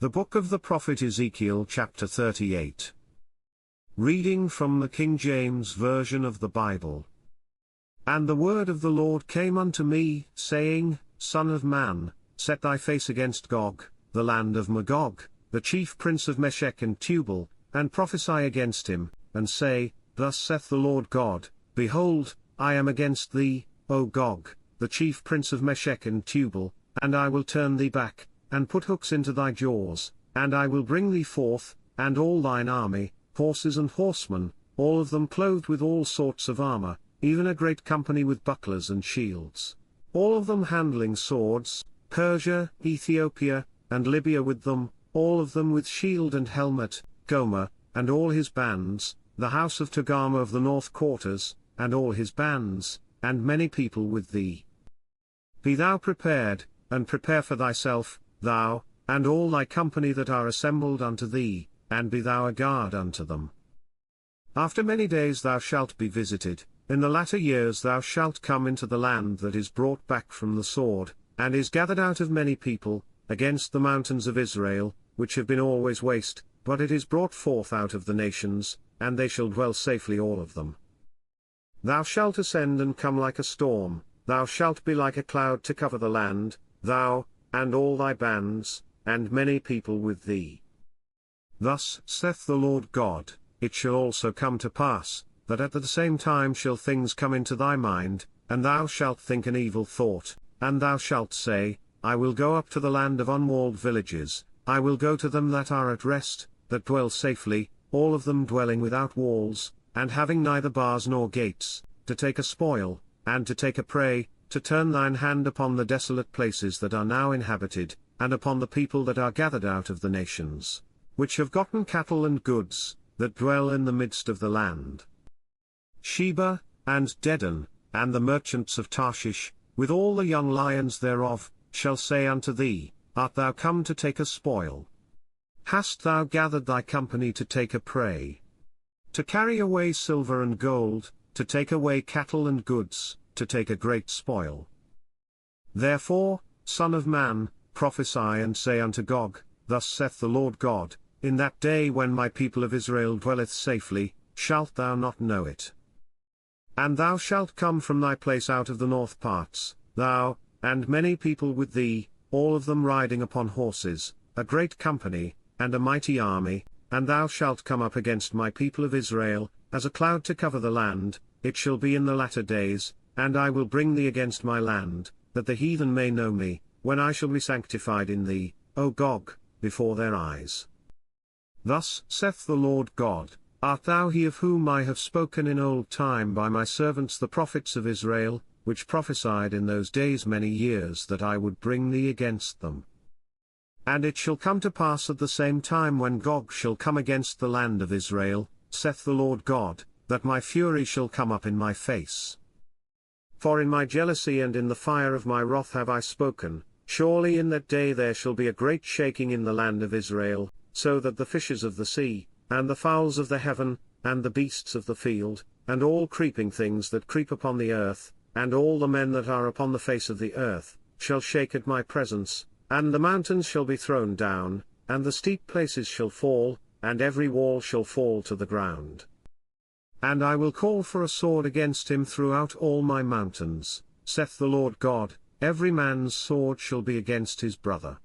The book of the prophet Ezekiel chapter 38. Reading from the King James Version of the Bible. And the word of the Lord came unto me, saying, Son of man, set thy face against Gog, the land of Magog, the chief prince of Meshech and Tubal, and prophesy against him, and say, Thus saith the Lord God, Behold, I am against thee, O Gog, the chief prince of Meshech and Tubal, and I will turn thee back, and put hooks into thy jaws, and I will bring thee forth, and all thine army, horses and horsemen, all of them clothed with all sorts of armour, even a great company with bucklers and shields, all of them handling swords, Persia, Ethiopia, and Libya with them, all of them with shield and helmet, Gomer, and all his bands, the house of Togarmah of the north quarters, and all his bands, and many people with thee. Be thou prepared, and prepare for thyself, thou, and all thy company that are assembled unto thee, and be thou a guard unto them. After many days thou shalt be visited, in the latter years thou shalt come into the land that is brought back from the sword, and is gathered out of many people, against the mountains of Israel, which have been always waste, but it is brought forth out of the nations, and they shall dwell safely all of them. Thou shalt ascend and come like a storm, thou shalt be like a cloud to cover the land, thou, and all thy bands, and many people with thee. Thus saith the Lord God, it shall also come to pass, that at the same time shall things come into thy mind, and thou shalt think an evil thought, and thou shalt say, I will go up to the land of unwalled villages, I will go to them that are at rest, that dwell safely, all of them dwelling without walls, and having neither bars nor gates, to take a spoil, and to take a prey, to turn thine hand upon the desolate places that are now inhabited, and upon the people that are gathered out of the nations, which have gotten cattle and goods, that dwell in the midst of the land. Sheba, and Dedan, and the merchants of Tarshish, with all the young lions thereof, shall say unto thee, Art thou come to take a spoil? Hast thou gathered thy company to take a prey? To carry away silver and gold, to take away cattle and goods, to take a great spoil. Therefore, Son of man, prophesy and say unto Gog, Thus saith the Lord God, In that day when my people of Israel dwelleth safely, shalt thou not know it. And thou shalt come from thy place out of the north parts, thou, and many people with thee, all of them riding upon horses, a great company, and a mighty army, and thou shalt come up against my people of Israel, as a cloud to cover the land, it shall be in the latter days, and I will bring thee against my land, that the heathen may know me, when I shall be sanctified in thee, O Gog, before their eyes. Thus saith the Lord God, Art thou he of whom I have spoken in old time by my servants the prophets of Israel, which prophesied in those days many years that I would bring thee against them? And it shall come to pass at the same time when Gog shall come against the land of Israel, saith the Lord God, that my fury shall come up in my face. For in my jealousy and in the fire of my wrath have I spoken, surely in that day there shall be a great shaking in the land of Israel, so that the fishes of the sea, and the fowls of the heaven, and the beasts of the field, and all creeping things that creep upon the earth, and all the men that are upon the face of the earth, shall shake at my presence, and the mountains shall be thrown down, and the steep places shall fall, and every wall shall fall to the ground. And I will call for a sword against him throughout all my mountains, saith the Lord God, every man's sword shall be against his brother.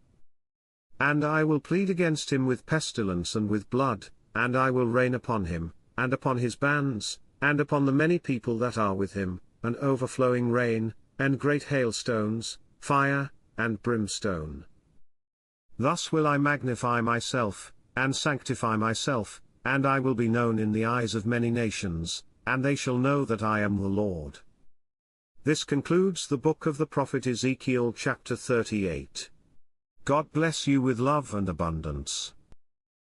And I will plead against him with pestilence and with blood, and I will rain upon him, and upon his bands, and upon the many people that are with him, an overflowing rain, and great hailstones, fire, and brimstone. Thus will I magnify myself, and sanctify myself, and I will be known in the eyes of many nations, and they shall know that I am the Lord. This concludes the book of the prophet Ezekiel chapter 38. God bless you with love and abundance.